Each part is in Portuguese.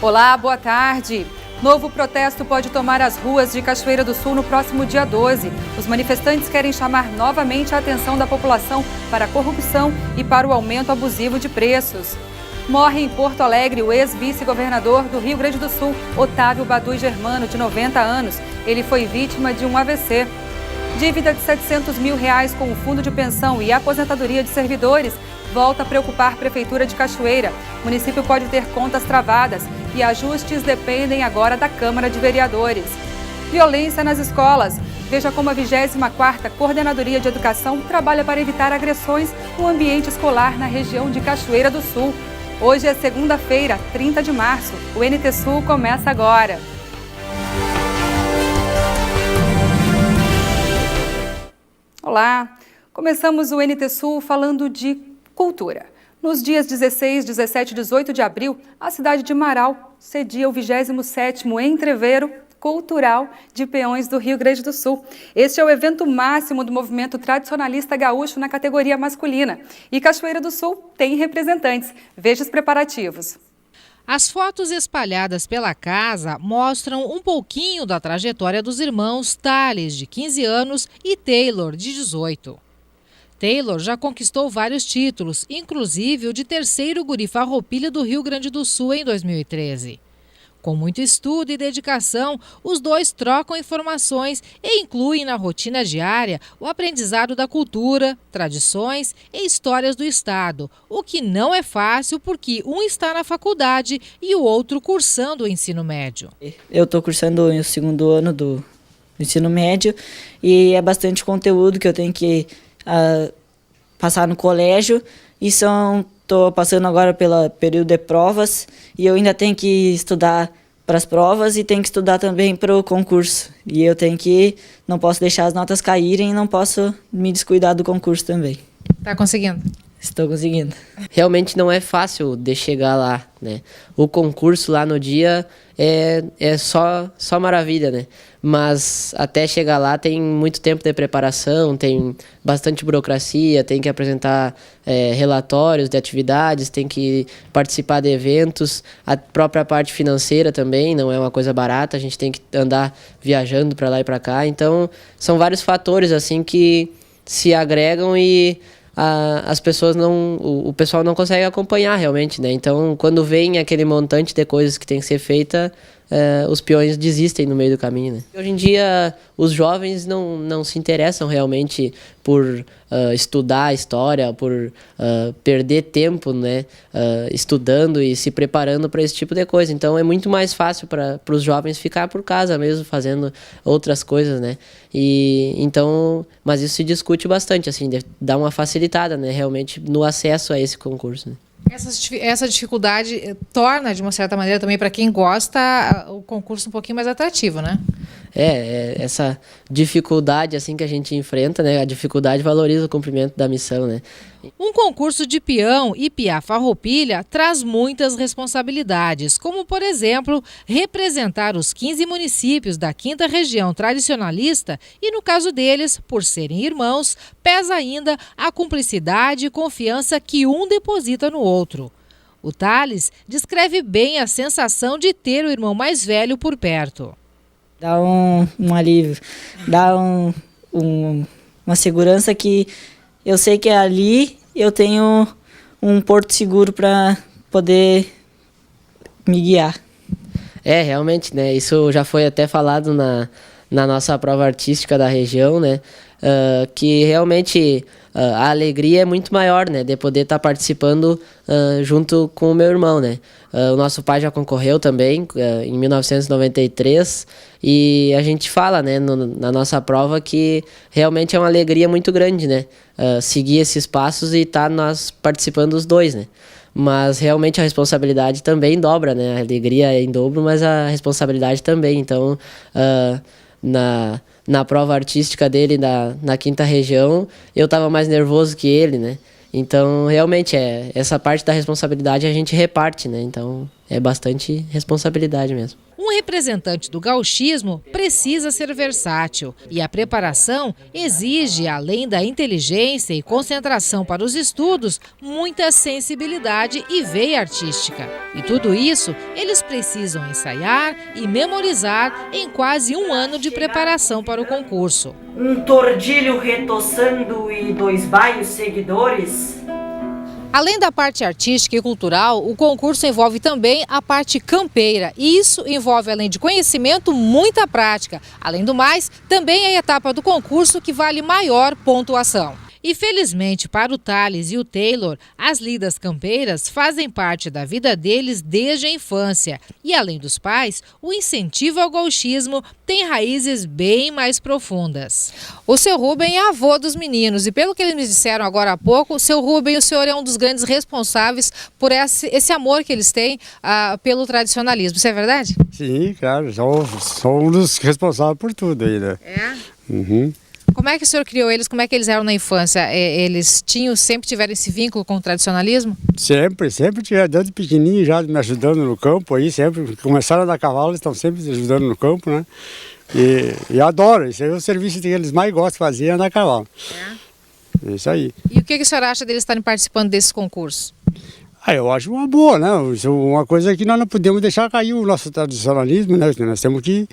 Olá, boa tarde. Novo protesto pode tomar as ruas de Cachoeira do Sul no próximo dia 12. Os manifestantes querem chamar novamente a atenção da população para a corrupção e para o aumento abusivo de preços. Morre em Porto Alegre o ex-vice-governador do Rio Grande do Sul, Otávio Badu Germano, de 90 anos. Ele foi vítima de um AVC. Dívida de R$700 mil com o Fundo de Pensão e Aposentadoria de Servidores volta a preocupar a Prefeitura de Cachoeira. O município pode ter contas travadas e ajustes dependem agora da Câmara de Vereadores. Violência nas escolas. Veja como a 24ª Coordenadoria de Educação trabalha para evitar agressões no ambiente escolar na região de Cachoeira do Sul. Hoje é segunda-feira, 30 de março. O NT Sul começa agora. Olá! Começamos o NT Sul falando de cultura. Nos dias 16, 17 e 18 de abril, a cidade de Marau cedia o 27º Entreveiro Cultural de Peões do Rio Grande do Sul. Este é o evento máximo do movimento tradicionalista gaúcho na categoria masculina. E Cachoeira do Sul tem representantes. Veja os preparativos. As fotos espalhadas pela casa mostram um pouquinho da trajetória dos irmãos Thales, de 15 anos, e Taylor, de 18. Taylor já conquistou vários títulos, inclusive o de terceiro guri farroupilha do Rio Grande do Sul em 2013. Com muito estudo e dedicação, os dois trocam informações e incluem na rotina diária o aprendizado da cultura, tradições e histórias do estado, o que não é fácil porque um está na faculdade e o outro cursando o ensino médio. Eu estou cursando o segundo ano do ensino médio e é bastante conteúdo que eu tenho que passar no colégio e estou passando agora pelo período de provas e eu ainda tenho que estudar para as provas e tenho que estudar também para o concurso. E eu não posso deixar as notas caírem e não posso me descuidar do concurso também. Tá conseguindo? Estou conseguindo. Realmente não é fácil de chegar lá, né? O concurso lá no dia é só maravilha, né? Mas até chegar lá tem muito tempo de preparação, tem bastante burocracia, tem que apresentar relatórios de atividades, tem que participar de eventos, a própria parte financeira também não é uma coisa barata, a gente tem que andar viajando para lá e para cá, então são vários fatores assim que se agregam e as pessoas o pessoal não consegue acompanhar realmente, né? Então, quando vem aquele montante de coisas que tem que ser feita, os peões desistem no meio do caminho, né? Hoje em dia, os jovens não se interessam realmente por estudar a história, por perder tempo, né? Estudando e se preparando para esse tipo de coisa. Então, é muito mais fácil para os jovens ficar por casa mesmo, fazendo outras coisas, né? Mas isso se discute bastante, assim, dá uma facilitada, né? Realmente, no acesso a esse concurso, né? Essa dificuldade torna, de uma certa maneira, também para quem gosta, o concurso um pouquinho mais atrativo, né? Essa dificuldade assim que a gente enfrenta, né? A dificuldade valoriza o cumprimento da missão, né? Um concurso de peão e piá farroupilha traz muitas responsabilidades, como, por exemplo, representar os 15 municípios da 5ª Região Tradicionalista e, no caso deles, por serem irmãos, pesa ainda a cumplicidade e confiança que um deposita no outro. O Thales descreve bem a sensação de ter o irmão mais velho por perto. Dá um alívio, dá uma segurança que eu sei que ali eu tenho um porto seguro para poder me guiar. Realmente, né? Isso já foi até falado na nossa prova artística da região, né? Que realmente a alegria é muito maior, né? De poder estar participando junto com o meu irmão, né? O nosso pai já concorreu também em 1993 e a gente fala, né, na nossa prova que realmente é uma alegria muito grande, né? Seguir esses passos e estar nós participando os dois, né? Mas realmente a responsabilidade também dobra, né? A alegria é em dobro, mas a responsabilidade também. Então, na prova artística dele na 5ª Região, eu estava mais nervoso que ele, né? Então, realmente, essa parte da responsabilidade a gente reparte, né? Então, é bastante responsabilidade mesmo. Um representante do gauchismo precisa ser versátil e a preparação exige, além da inteligência e concentração para os estudos, muita sensibilidade e veia artística. E tudo isso eles precisam ensaiar e memorizar em quase um ano de preparação para o concurso. Um tordilho retoçando e 2 baios seguidores. Além da parte artística e cultural, o concurso envolve também a parte campeira. E isso envolve, além de conhecimento, muita prática. Além do mais, também é a etapa do concurso que vale maior pontuação. E felizmente para o Thales e o Taylor, as lidas campeiras fazem parte da vida deles desde a infância. E além dos pais, o incentivo ao gauchismo tem raízes bem mais profundas. O seu Rubem é avô dos meninos e pelo que eles me disseram agora há pouco, o seu Rubem, o senhor é um dos grandes responsáveis por esse amor que eles têm pelo tradicionalismo. Isso é verdade? Sim, claro, sou um dos responsáveis por tudo aí, né? É? Uhum. Como é que o senhor criou eles? Como é que eles eram na infância? Eles sempre tiveram esse vínculo com o tradicionalismo? Sempre tiveram, desde pequenininho já me ajudando no campo aí, sempre. Começaram a dar cavalo, eles estão sempre ajudando no campo, né? E adoro, esse é o serviço que eles mais gostam de fazer, é andar a cavalo. É isso aí. E o que o senhor acha deles estarem participando desse concurso? Eu acho uma boa, né? Uma coisa que nós não podemos deixar cair o nosso tradicionalismo, né? Nós temos que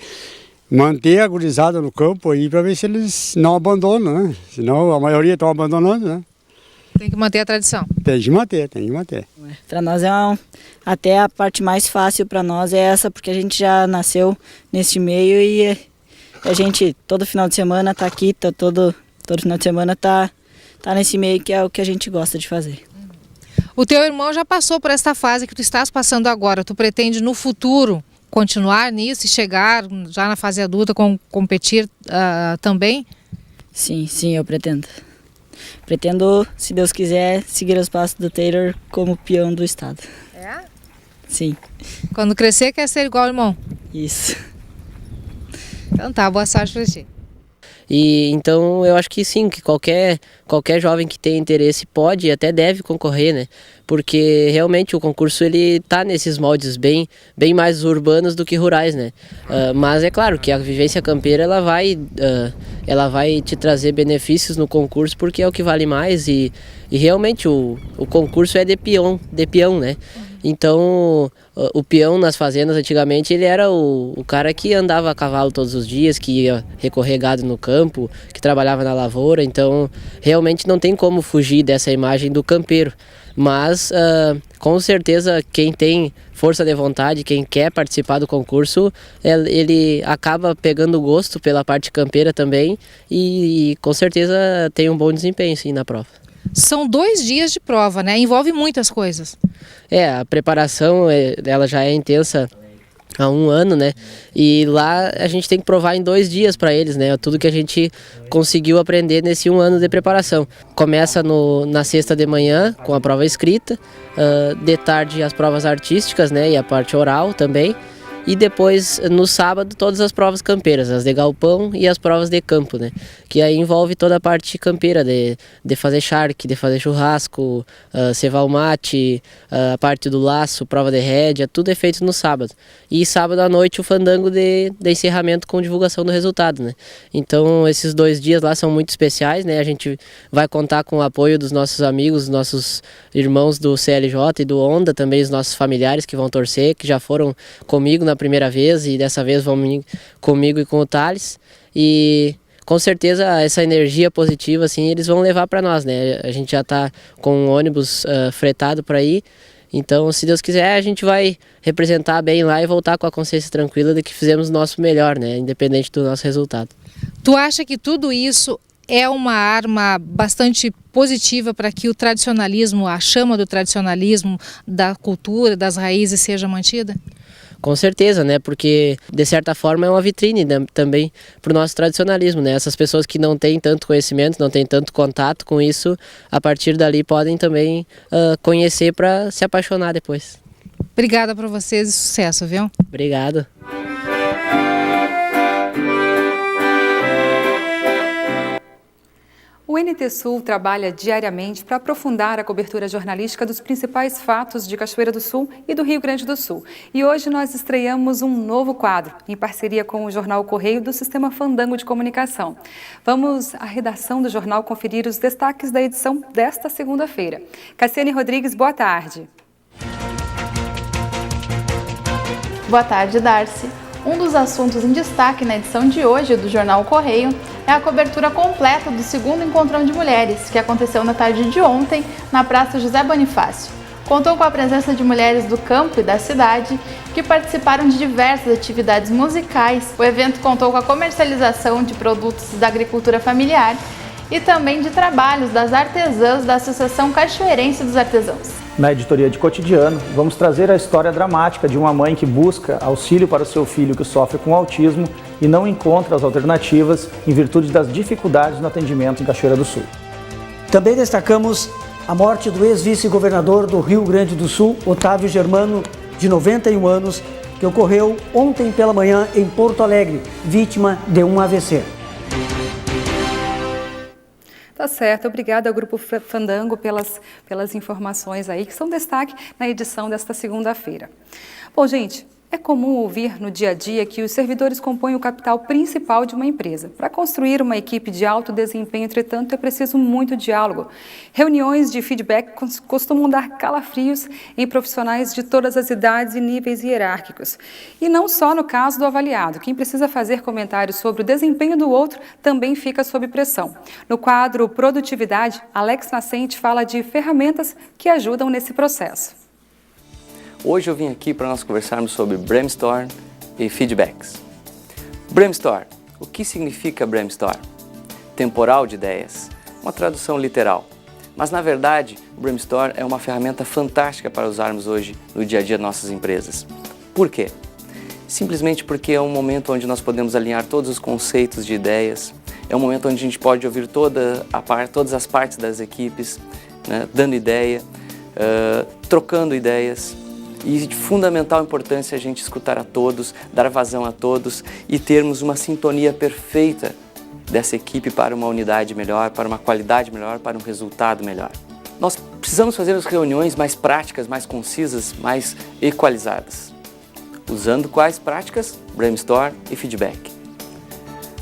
manter a gurizada no campo aí para ver se eles não abandonam, né? Senão a maioria estão abandonando, né? Tem que manter a tradição. Tem de manter. Para nós até a parte mais fácil para nós é essa, porque a gente já nasceu neste meio e a gente todo final de semana tá aqui, todo final de semana tá nesse meio que é o que a gente gosta de fazer. O teu irmão já passou por esta fase que tu estás passando agora. Tu pretende no futuro continuar nisso e chegar já na fase adulta, competir também? Sim, eu pretendo. Pretendo, se Deus quiser, seguir os passos do Taylor como peão do estado. É? Sim. Quando crescer, quer ser igual ao irmão? Isso. Então tá, boa sorte pra ti. E então eu acho que sim, que qualquer jovem que tenha interesse pode e até deve concorrer, né? Porque realmente o concurso ele tá nesses moldes bem mais urbanos do que rurais, né? Mas é claro que a vivência campeira ela vai te trazer benefícios no concurso porque é o que vale mais e realmente o concurso é de peão, né? Então, o peão nas fazendas antigamente, ele era o cara que andava a cavalo todos os dias, que ia recorrer gado no campo, que trabalhava na lavoura. Então, realmente não tem como fugir dessa imagem do campeiro. Mas, com certeza, quem tem força de vontade, quem quer participar do concurso, ele acaba pegando gosto pela parte campeira também e com certeza tem um bom desempenho, sim, na prova. São 2 dias de prova, né? Envolve muitas coisas. A preparação ela já é intensa há 1 ano, né? E lá a gente tem que provar em 2 dias para eles, né? Tudo que a gente conseguiu aprender nesse 1 ano de preparação. Começa na sexta de manhã com a prova escrita, de tarde as provas artísticas, né? E a parte oral também. E depois, no sábado, todas as provas campeiras, as de galpão e as provas de campo, né? Que aí envolve toda a parte campeira, de fazer charque, de fazer churrasco, cevar o mate, a parte do laço, prova de rédea, tudo é feito no sábado. E sábado à noite o fandango de encerramento com divulgação do resultado, né? Então, esses 2 dias lá são muito especiais, né? A gente vai contar com o apoio dos nossos amigos, dos nossos irmãos do CLJ e do Onda, também os nossos familiares que vão torcer, que já foram comigo na primeira vez e dessa vez vão comigo e com o Thales. E com certeza essa energia positiva assim eles vão levar para nós, né? A gente já está com um ônibus fretado para ir. Então, se Deus quiser, a gente vai representar bem lá e voltar com a consciência tranquila de que fizemos o nosso melhor, né? Independente do nosso resultado. Tu acha que tudo isso é uma arma bastante positiva para que o tradicionalismo, a chama do tradicionalismo, da cultura, das raízes seja mantida? Com certeza, né? Porque de certa forma é uma vitrine, né? Também para o nosso tradicionalismo, né? Essas pessoas que não têm tanto conhecimento, não têm tanto contato com isso, a partir dali podem também conhecer para se apaixonar depois. Obrigada para vocês e sucesso, viu? Obrigado. O NT Sul trabalha diariamente para aprofundar a cobertura jornalística dos principais fatos de Cachoeira do Sul e do Rio Grande do Sul. E hoje nós estreamos um novo quadro, em parceria com o Jornal Correio do Sistema Fandango de Comunicação. Vamos à redação do jornal conferir os destaques da edição desta segunda-feira. Cassiane Rodrigues, boa tarde. Boa tarde, Darcy. Um dos assuntos em destaque na edição de hoje do Jornal Correio é a cobertura completa do segundo Encontrão de Mulheres, que aconteceu na tarde de ontem na Praça José Bonifácio. Contou com a presença de mulheres do campo e da cidade que participaram de diversas atividades musicais. O evento contou com a comercialização de produtos da agricultura familiar e também de trabalhos das artesãs da Associação Cachoeirense dos Artesãos. Na editoria de Cotidiano, vamos trazer a história dramática de uma mãe que busca auxílio para o seu filho que sofre com autismo e não encontra as alternativas em virtude das dificuldades no atendimento em Cachoeira do Sul. Também destacamos a morte do ex-vice-governador do Rio Grande do Sul, Otávio Germano, de 91 anos, que ocorreu ontem pela manhã em Porto Alegre, vítima de um AVC. Tá certo, obrigada ao Grupo Fandango pelas informações aí, que são destaque na edição desta segunda-feira. Bom, gente, é comum ouvir no dia a dia que os servidores compõem o capital principal de uma empresa. Para construir uma equipe de alto desempenho, entretanto, é preciso muito diálogo. Reuniões de feedback costumam dar calafrios em profissionais de todas as idades e níveis hierárquicos. E não só no caso do avaliado. Quem precisa fazer comentários sobre o desempenho do outro também fica sob pressão. No quadro Produtividade, Alex Nascente fala de ferramentas que ajudam nesse processo. Hoje eu vim aqui para nós conversarmos sobre brainstorm e feedbacks. Brainstorm. O que significa brainstorm? Temporal de ideias. Uma tradução literal. Mas, na verdade, o brainstorm é uma ferramenta fantástica para usarmos hoje no dia a dia de nossas empresas. Por quê? Simplesmente porque é um momento onde nós podemos alinhar todos os conceitos de ideias, é um momento onde a gente pode ouvir todas as partes das equipes, né, dando ideia, trocando ideias. E de fundamental importância a gente escutar a todos, dar vazão a todos e termos uma sintonia perfeita dessa equipe para uma unidade melhor, para uma qualidade melhor, para um resultado melhor. Nós precisamos fazer as reuniões mais práticas, mais concisas, mais equalizadas. Usando quais práticas? Brainstorm e feedback.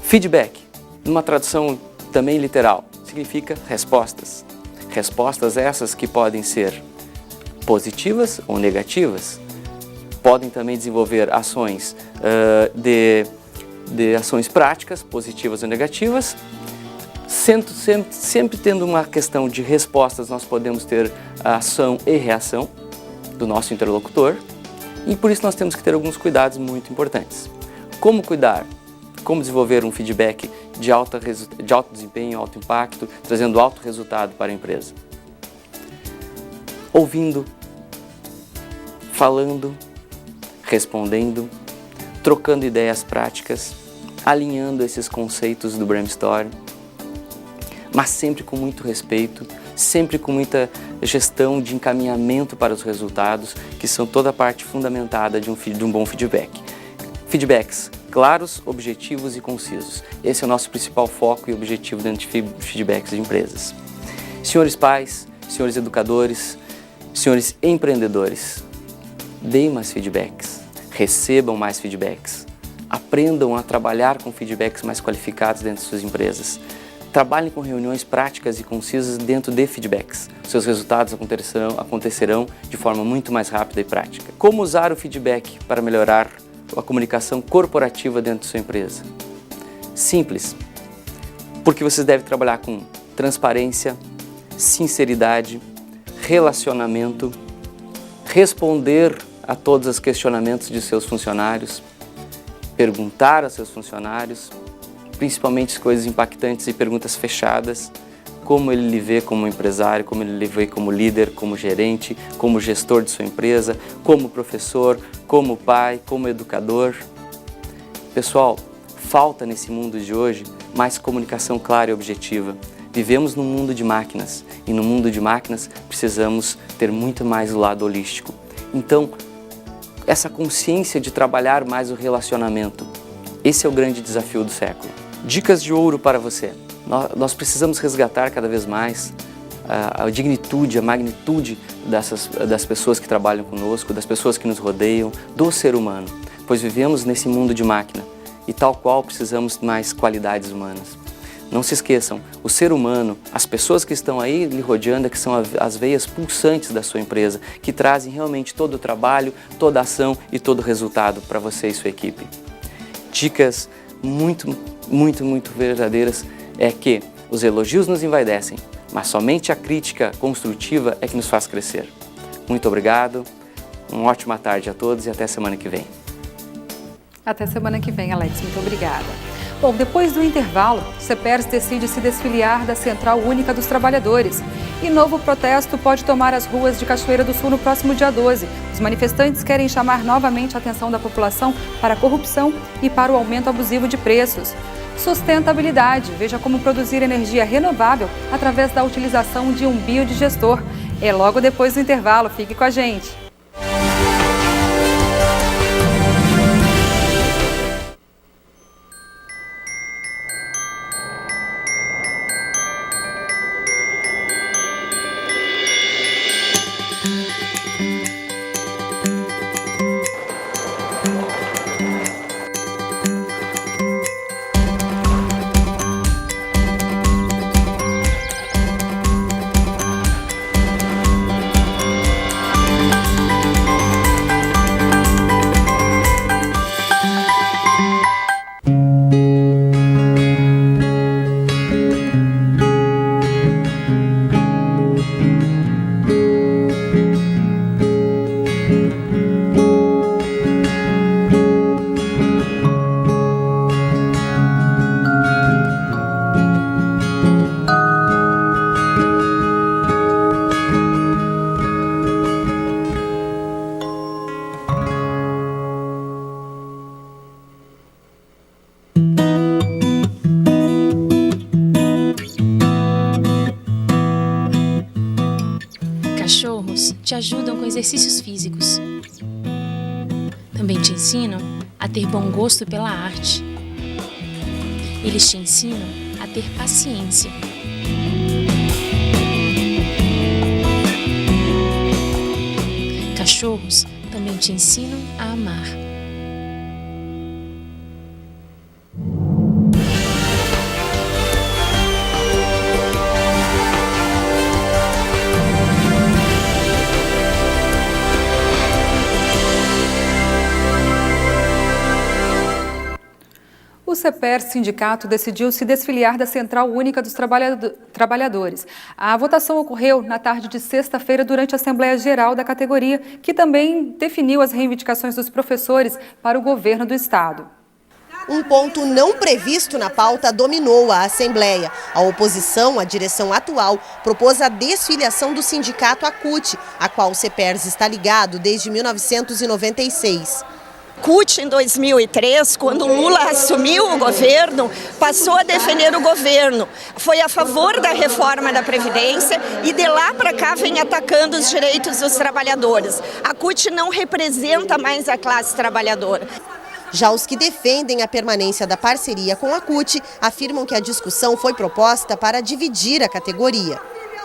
Feedback, numa tradução também literal, significa respostas. Respostas essas que podem ser positivas ou negativas, podem também desenvolver ações de ações práticas, positivas ou negativas. Sempre tendo uma questão de respostas, nós podemos ter a ação e reação do nosso interlocutor, e por isso nós temos que ter alguns cuidados muito importantes. Como cuidar? Como desenvolver um feedback de alto desempenho, alto impacto, trazendo alto resultado para a empresa? Ouvindo, falando, respondendo, trocando ideias práticas, alinhando esses conceitos do brainstorm, mas sempre com muito respeito, sempre com muita gestão de encaminhamento para os resultados, que são toda a parte fundamentada de um bom feedback. Feedbacks claros, objetivos e concisos. Esse é o nosso principal foco e objetivo dentro de feedbacks de empresas. Senhores pais, senhores educadores, senhores empreendedores, deem mais feedbacks, recebam mais feedbacks, aprendam a trabalhar com feedbacks mais qualificados dentro de suas empresas. Trabalhem com reuniões práticas e concisas dentro de feedbacks. Seus resultados acontecerão de forma muito mais rápida e prática. Como usar o feedback para melhorar a comunicação corporativa dentro de sua empresa? Simples, porque vocês devem trabalhar com transparência, sinceridade, relacionamento, responder a todos os questionamentos de seus funcionários, perguntar a seus funcionários, principalmente coisas impactantes e perguntas fechadas, como ele lhe vê como empresário, como ele lhe vê como líder, como gerente, como gestor de sua empresa, como professor, como pai, como educador. Pessoal, falta nesse mundo de hoje mais comunicação clara e objetiva. Vivemos num mundo de máquinas e no mundo de máquinas precisamos ter muito mais o lado holístico. Então, essa consciência de trabalhar mais o relacionamento, esse é o grande desafio do século. Dicas de ouro para você. Nós precisamos resgatar cada vez mais a dignitude, a magnitude das pessoas que trabalham conosco, das pessoas que nos rodeiam, do ser humano, pois vivemos nesse mundo de máquina e tal qual precisamos de mais qualidades humanas. Não se esqueçam, o ser humano, as pessoas que estão aí lhe rodeando, que são as veias pulsantes da sua empresa, que trazem realmente todo o trabalho, toda a ação e todo o resultado para você e sua equipe. Dicas muito verdadeiras é que os elogios nos envaidecem, mas somente a crítica construtiva é que nos faz crescer. Muito obrigado, uma ótima tarde a todos e até semana que vem. Até semana que vem, Alex. Muito obrigada. Bom, depois do intervalo, o CEPERS decide se desfiliar da Central Única dos Trabalhadores. E novo protesto pode tomar as ruas de Cachoeira do Sul no próximo dia 12. Os manifestantes querem chamar novamente a atenção da população para a corrupção e para o aumento abusivo de preços. Sustentabilidade. Veja como produzir energia renovável através da utilização de um biodigestor. É logo depois do intervalo. Fique com a gente. Cachorros te ajudam com exercícios físicos. Também te ensinam a ter bom gosto pela arte. Eles te ensinam a ter paciência. Cachorros também te ensinam a amar. O CEPERS Sindicato decidiu se desfiliar da Central Única dos Trabalhadores. A votação ocorreu na tarde de sexta-feira durante a Assembleia Geral da categoria, que também definiu as reivindicações dos professores para o governo do Estado. Um ponto não previsto na pauta dominou a Assembleia. A oposição à direção atual propôs a desfiliação do sindicato ACUT, a qual o CEPERS está ligado desde 1996. CUT, em 2003, quando Lula assumiu o governo, passou a defender o governo. Foi a favor da reforma da Previdência e de lá para cá vem atacando os direitos dos trabalhadores. A CUT não representa mais a classe trabalhadora. Já os que defendem a permanência da parceria com a CUT afirmam que a discussão foi proposta para dividir a categoria.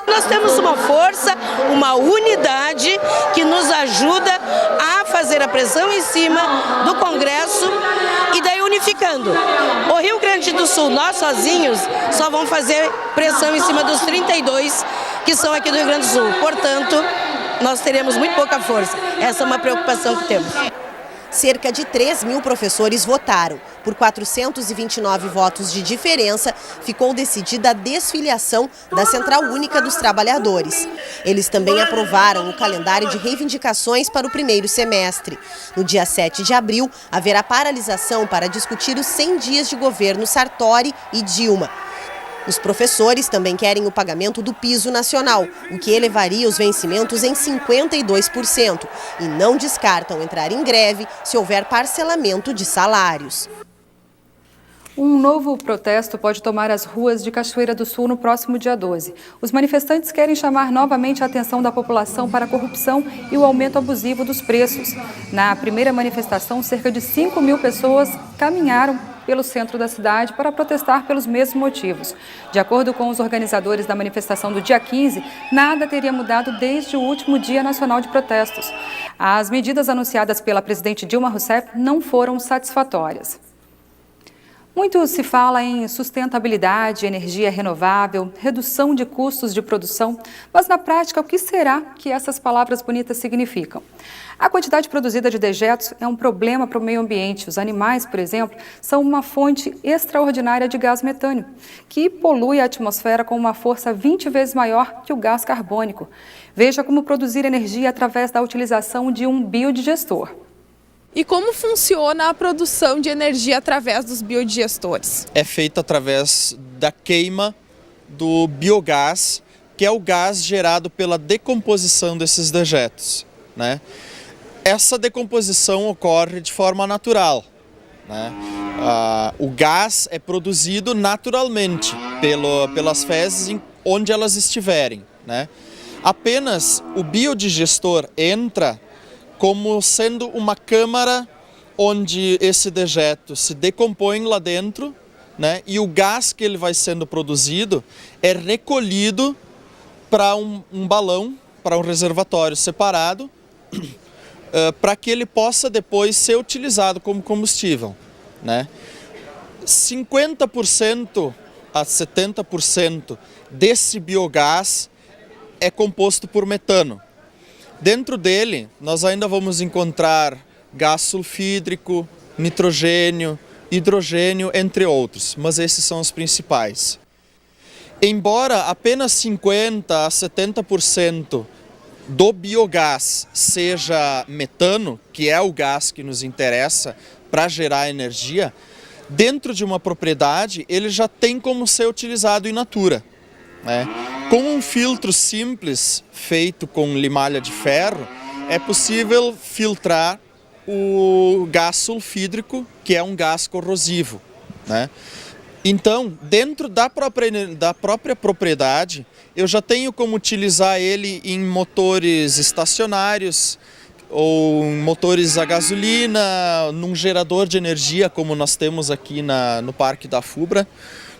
Nós temos uma força, uma unidade que nos ajuda a fazer a pressão em cima do Congresso e daí unificando. O Rio Grande do Sul, nós sozinhos, só vamos fazer pressão em cima dos 32 que são aqui do Rio Grande do Sul. Portanto, nós teremos muito pouca força. Essa é uma preocupação que temos. Cerca de 3.000 professores votaram. Por 429 votos de diferença, ficou decidida a desfiliação da Central Única dos Trabalhadores. Eles também aprovaram o calendário de reivindicações para o primeiro semestre. No dia 7 de abril, haverá paralisação para discutir os 100 dias de governo Sartori e Dilma. Os professores também querem o pagamento do piso nacional, o que elevaria os vencimentos em 52%, e não descartam entrar em greve se houver parcelamento de salários. Um novo protesto pode tomar as ruas de Cachoeira do Sul no próximo dia 12. Os manifestantes querem chamar novamente a atenção da população para a corrupção e o aumento abusivo dos preços. Na primeira manifestação, cerca de 5.000 pessoas caminharam pelo centro da cidade para protestar pelos mesmos motivos. De acordo com os organizadores da manifestação do dia 15, nada teria mudado desde o último Dia Nacional de Protestos. As medidas anunciadas pela presidente Dilma Rousseff não foram satisfatórias. Muito se fala em sustentabilidade, energia renovável, redução de custos de produção, mas na prática, o que será que essas palavras bonitas significam? A quantidade produzida de dejetos é um problema para o meio ambiente. Os animais, por exemplo, são uma fonte extraordinária de gás metâneo, que polui a atmosfera com uma força 20 vezes maior que o gás carbônico. Veja como produzir energia através da utilização de um biodigestor. E como funciona a produção de energia através dos biodigestores? É feita através da queima do biogás, que é o gás gerado pela decomposição desses dejetos, né? Essa decomposição ocorre de forma natural, né? O gás é produzido naturalmente pelas fezes onde elas estiverem, né? Apenas o biodigestor entra como sendo uma câmara onde esse dejeto se decompõe lá dentro, né? E o gás que ele vai sendo produzido é recolhido para um balão, para um reservatório separado, para que ele possa depois ser utilizado como combustível, né? 50% a 70% desse biogás é composto por metano. Dentro dele, nós ainda vamos encontrar gás sulfídrico, nitrogênio, hidrogênio, entre outros, mas esses são os principais. Embora apenas 50% a 70% do biogás seja metano, que é o gás que nos interessa para gerar energia, dentro de uma propriedade ele já tem como ser utilizado in natura, né? Com um filtro simples, feito com limalha de ferro, é possível filtrar o gás sulfídrico, que é um gás corrosivo, né? Então, dentro da própria propriedade, eu já tenho como utilizar ele em motores estacionários ou em motores a gasolina, num gerador de energia, como nós temos aqui no Parque da FUBRA.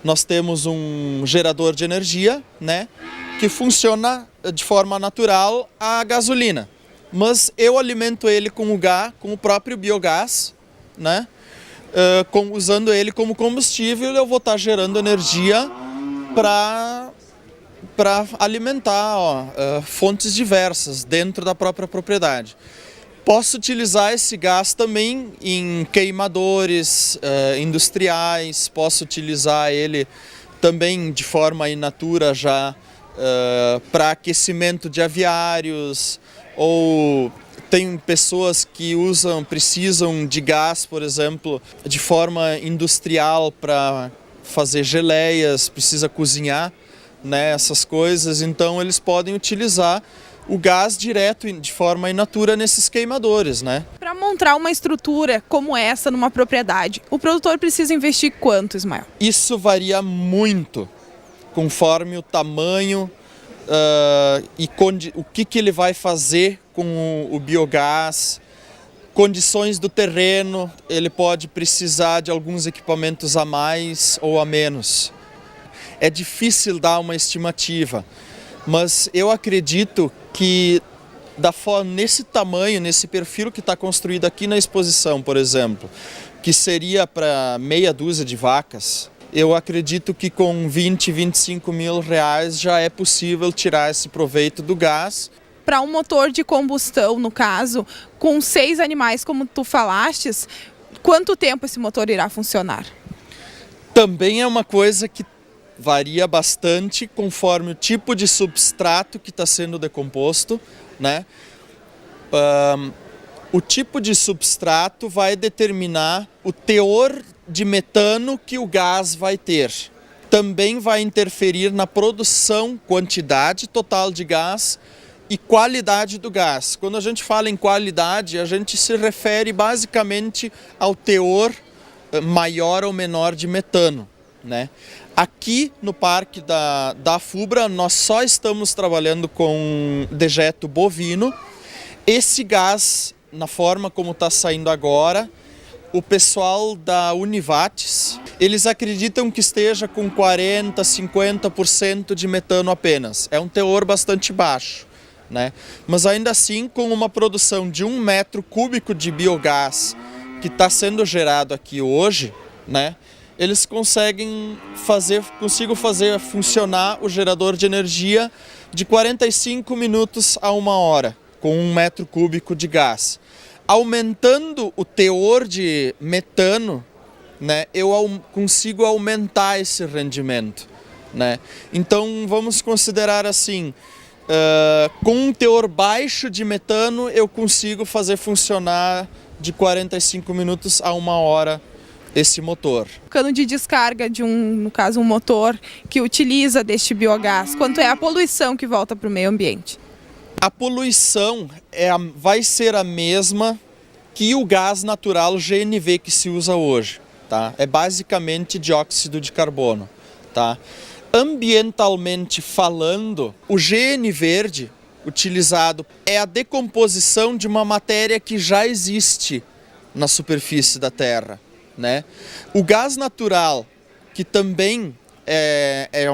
Nós temos um gerador de energia, né, que funciona de forma natural a gasolina. Mas eu alimento ele com o próprio biogás, né, usando ele como combustível, eu vou estar gerando energia para alimentar fontes diversas dentro da própria propriedade. Posso utilizar esse gás também em queimadores industriais, posso utilizar ele também de forma in natura já para aquecimento de aviários, ou tem pessoas que precisam de gás, por exemplo, de forma industrial para fazer geleias, precisa cozinhar, né, essas coisas, então eles podem utilizar o gás direto de forma in natura nesses queimadores, né? Para montar uma estrutura como essa numa propriedade, o produtor precisa investir quanto, Ismael? Isso varia muito, conforme o tamanho e o que ele vai fazer com o biogás, condições do terreno, ele pode precisar de alguns equipamentos a mais ou a menos. É difícil dar uma estimativa, mas eu acredito que nesse tamanho, nesse perfil que está construído aqui na exposição, por exemplo, que seria para meia dúzia de vacas, eu acredito que com 20, 25 mil reais já é possível tirar esse proveito do gás. Para um motor de combustão, no caso, com 6 animais, como tu falastes, quanto tempo esse motor irá funcionar? Também é uma coisa que varia bastante conforme o tipo de substrato que está sendo decomposto, né? O tipo de substrato vai determinar o teor de metano que o gás vai ter. Também vai interferir na produção, quantidade total de gás e qualidade do gás. Quando a gente fala em qualidade, a gente se refere basicamente ao teor maior ou menor de metano, né? Aqui no parque da FUBRA nós só estamos trabalhando com dejeto bovino. Esse gás, na forma como está saindo agora, o pessoal da Univates, eles acreditam que esteja com 40%, 50% de metano apenas. É um teor bastante baixo, né? Mas ainda assim, com uma produção de 1 metro cúbico de biogás que está sendo gerado aqui hoje, né? Eles consigam fazer funcionar o gerador de energia de 45 minutos a 1 hora, com 1 metro cúbico de gás. Aumentando o teor de metano, né, eu consigo aumentar esse rendimento, né? Então vamos considerar assim, com um teor baixo de metano eu consigo fazer funcionar de 45 minutos a 1 hora esse motor. O cano de descarga de no caso um motor que utiliza deste biogás, quanto é a poluição que volta para o meio ambiente? A poluição vai ser a mesma que o gás natural GNV que se usa hoje, tá? É basicamente dióxido de carbono, tá? Ambientalmente falando, o GN verde utilizado é a decomposição de uma matéria que já existe na superfície da Terra, né? O gás natural, que também é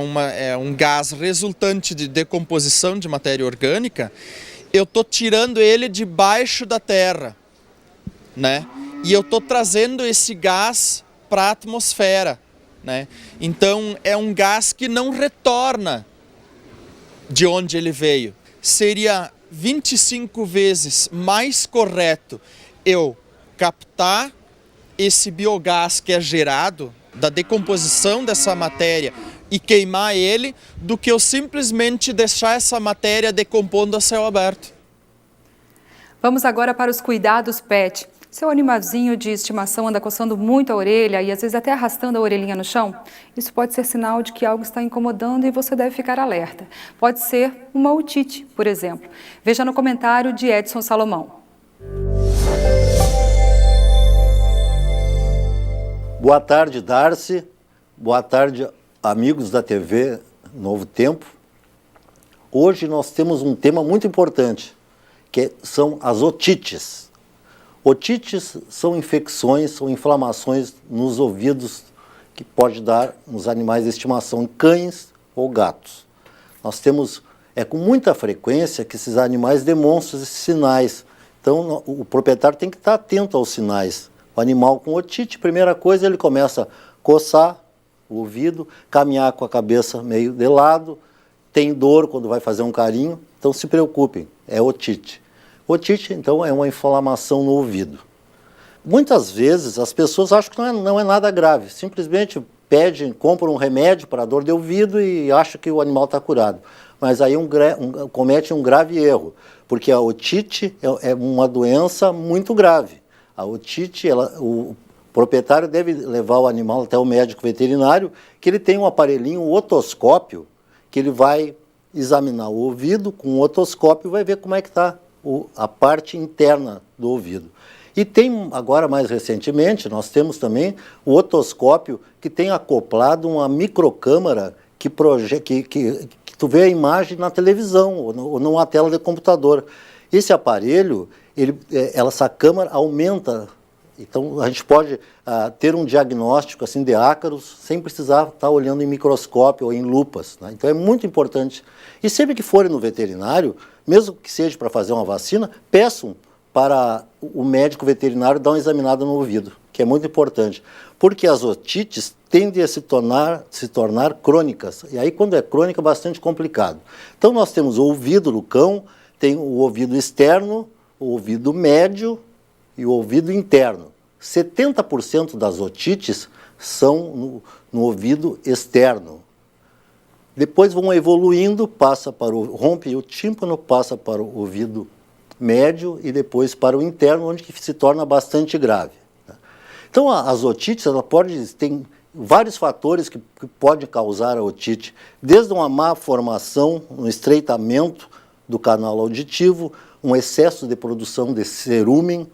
um gás resultante de decomposição de matéria orgânica, eu estou tirando ele debaixo da terra, né? E eu estou trazendo esse gás para a atmosfera, né? Então é um gás que não retorna de onde ele veio. Seria 25 vezes mais correto eu captar esse biogás que é gerado da decomposição dessa matéria e queimar ele, do que eu simplesmente deixar essa matéria decompondo a céu aberto. Vamos agora para os cuidados pet. Seu animalzinho de estimação anda coçando muito a orelha e às vezes até arrastando a orelhinha no chão? Isso pode ser sinal de que algo está incomodando e você deve ficar alerta. Pode ser uma otite, por exemplo. Veja no comentário de Edson Salomão. Boa tarde, Darcy. Boa tarde, amigos da TV Novo Tempo. Hoje nós temos um tema muito importante, que são as otites. Otites são infecções, são inflamações nos ouvidos que pode dar nos animais de estimação, cães ou gatos. Nós temos, com muita frequência que esses animais demonstram esses sinais. Então o proprietário tem que estar atento aos sinais. O animal com otite, primeira coisa, ele começa a coçar o ouvido, caminhar com a cabeça meio de lado, tem dor quando vai fazer um carinho, então se preocupem, é otite. Otite, então, é uma inflamação no ouvido. Muitas vezes as pessoas acham que não é nada grave, simplesmente compram um remédio para a dor de ouvido e acham que o animal está curado. Mas aí comete um grave erro, porque a otite é uma doença muito grave. A otite, o proprietário deve levar o animal até o médico veterinário, que ele tem um aparelhinho, um otoscópio, que ele vai examinar o ouvido com um otoscópio e vai ver como é que está a parte interna do ouvido. E tem, agora mais recentemente, nós temos também o otoscópio que tem acoplado uma microcâmara que tu vê a imagem na televisão ou numa tela de computador. Esse aparelho, essa câmara aumenta, então a gente pode ter um diagnóstico assim, de ácaros sem precisar estar olhando em microscópio ou em lupas, né? Então é muito importante. E sempre que forem no veterinário, mesmo que seja para fazer uma vacina, peçam para o médico veterinário dar uma examinada no ouvido, que é muito importante, porque as otites tendem a se tornar crônicas, e aí quando é crônica é bastante complicado. Então nós temos o ouvido do cão, tem o ouvido externo, o ouvido médio e o ouvido interno. 70% das otites são no ouvido externo. Depois vão evoluindo, rompe o tímpano, passa para o ouvido médio e depois para o interno, onde que se torna bastante grave. Então as otites, tem vários fatores que podem causar a otite, desde uma má formação, um estreitamento do canal auditivo, um excesso de produção de cerúmen,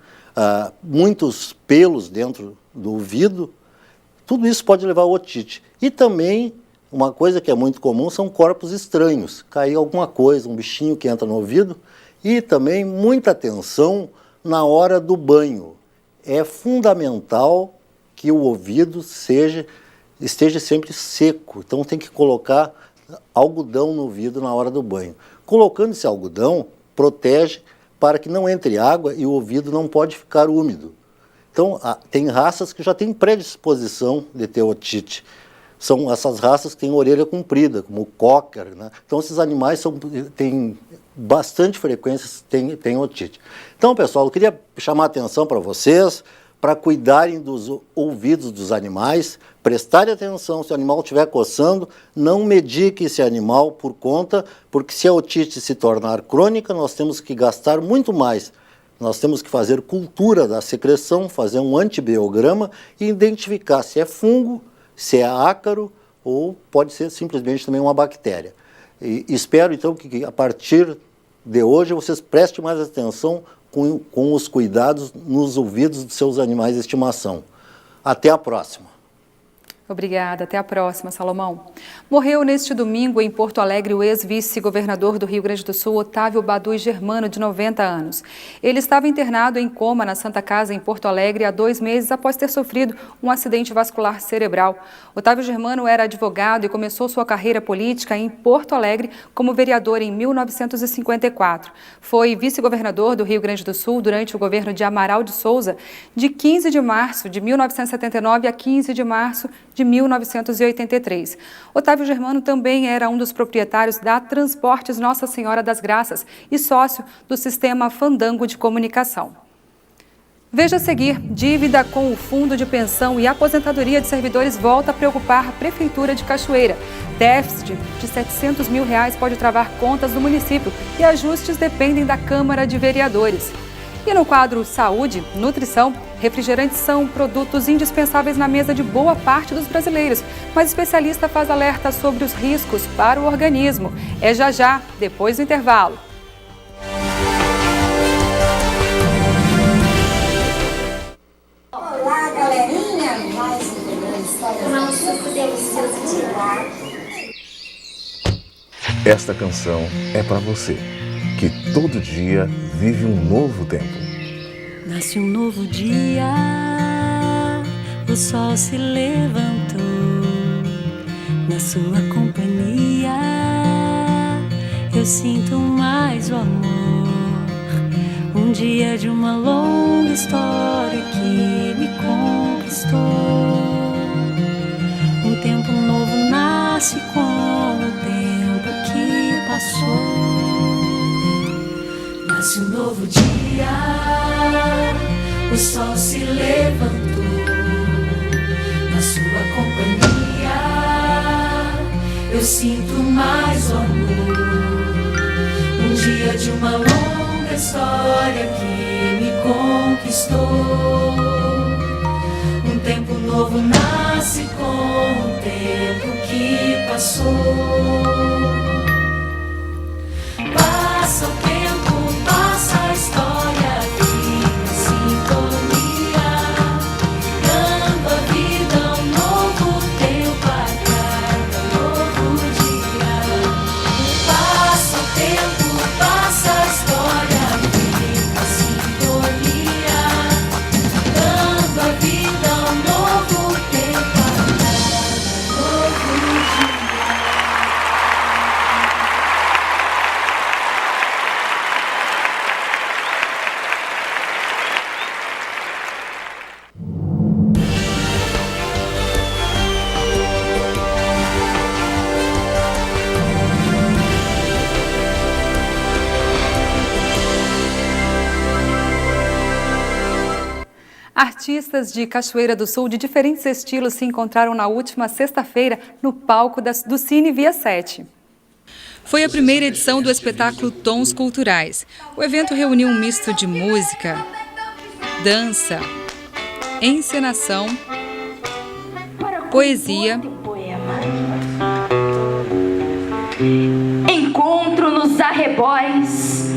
muitos pelos dentro do ouvido, tudo isso pode levar a otite. E também, uma coisa que é muito comum são corpos estranhos, cair alguma coisa, um bichinho que entra no ouvido, e também muita atenção na hora do banho. É fundamental que o ouvido esteja sempre seco, então tem que colocar algodão no ouvido na hora do banho. Colocando esse algodão, protege para que não entre água e o ouvido não pode ficar úmido. Então, tem raças que já têm predisposição de ter otite. São essas raças que têm orelha comprida, como o cocker, né? Então, esses animais têm bastante frequência, têm otite. Então, pessoal, eu queria chamar a atenção para vocês, para cuidarem dos ouvidos dos animais, prestarem atenção, se o animal estiver coçando, não medique esse animal por conta, porque se a otite se tornar crônica, nós temos que gastar muito mais. Nós temos que fazer cultura da secreção, fazer um antibiograma e identificar se é fungo, se é ácaro ou pode ser simplesmente também uma bactéria. E espero, então, que a partir de hoje vocês prestem mais atenção com os cuidados nos ouvidos dos seus animais de estimação. Até a próxima. Obrigada. Até a próxima, Salomão. Morreu neste domingo em Porto Alegre o ex-vice-governador do Rio Grande do Sul, Otávio Badui Germano, de 90 anos. Ele estava internado em coma na Santa Casa, em Porto Alegre, há 2 meses após ter sofrido um acidente vascular cerebral. Otávio Germano era advogado e começou sua carreira política em Porto Alegre como vereador em 1954. Foi vice-governador do Rio Grande do Sul durante o governo de Amaral de Souza, de 15 de março de 1979 a 15 de março de 1983. Otávio Germano também era um dos proprietários da Transportes Nossa Senhora das Graças e sócio do sistema Fandango de comunicação. Veja a seguir: dívida com o Fundo de Pensão e Aposentadoria de Servidores volta a preocupar a Prefeitura de Cachoeira. Déficit de R$700 mil pode travar contas do município e ajustes dependem da Câmara de Vereadores. E no quadro Saúde, Nutrição, refrigerantes são produtos indispensáveis na mesa de boa parte dos brasileiros, mas o especialista faz alerta sobre os riscos para o organismo. É já, depois do intervalo. Olá, galerinha! Mais uma história. Tomar um suco delicioso de lá. Esta canção é para você, que todo dia vive um novo tempo. Nasce um novo dia, o sol se levantou, na sua companhia eu sinto mais o amor. Um dia de uma longa história que me conquistou. Um tempo novo nasce com o tempo que passou. Nasce um novo dia, o sol se levantou, na sua companhia eu sinto mais o amor. Um dia de uma longa história que me conquistou. Um tempo novo nasce com o tempo que passou. Passa o tempo, passa a história, fica em sintonia, dando a vida um novo tempo a cada novo dia. Passa o tempo, passa a história, fica em sintonia, dando a vida um novo tempo a cada novo dia. Artistas de Cachoeira do Sul de diferentes estilos se encontraram na última sexta-feira no palco do Cine Via 7. Foi a primeira edição do espetáculo Tons Culturais. O evento reuniu um misto de música, dança, encenação, poesia. Encontro nos arrebóis,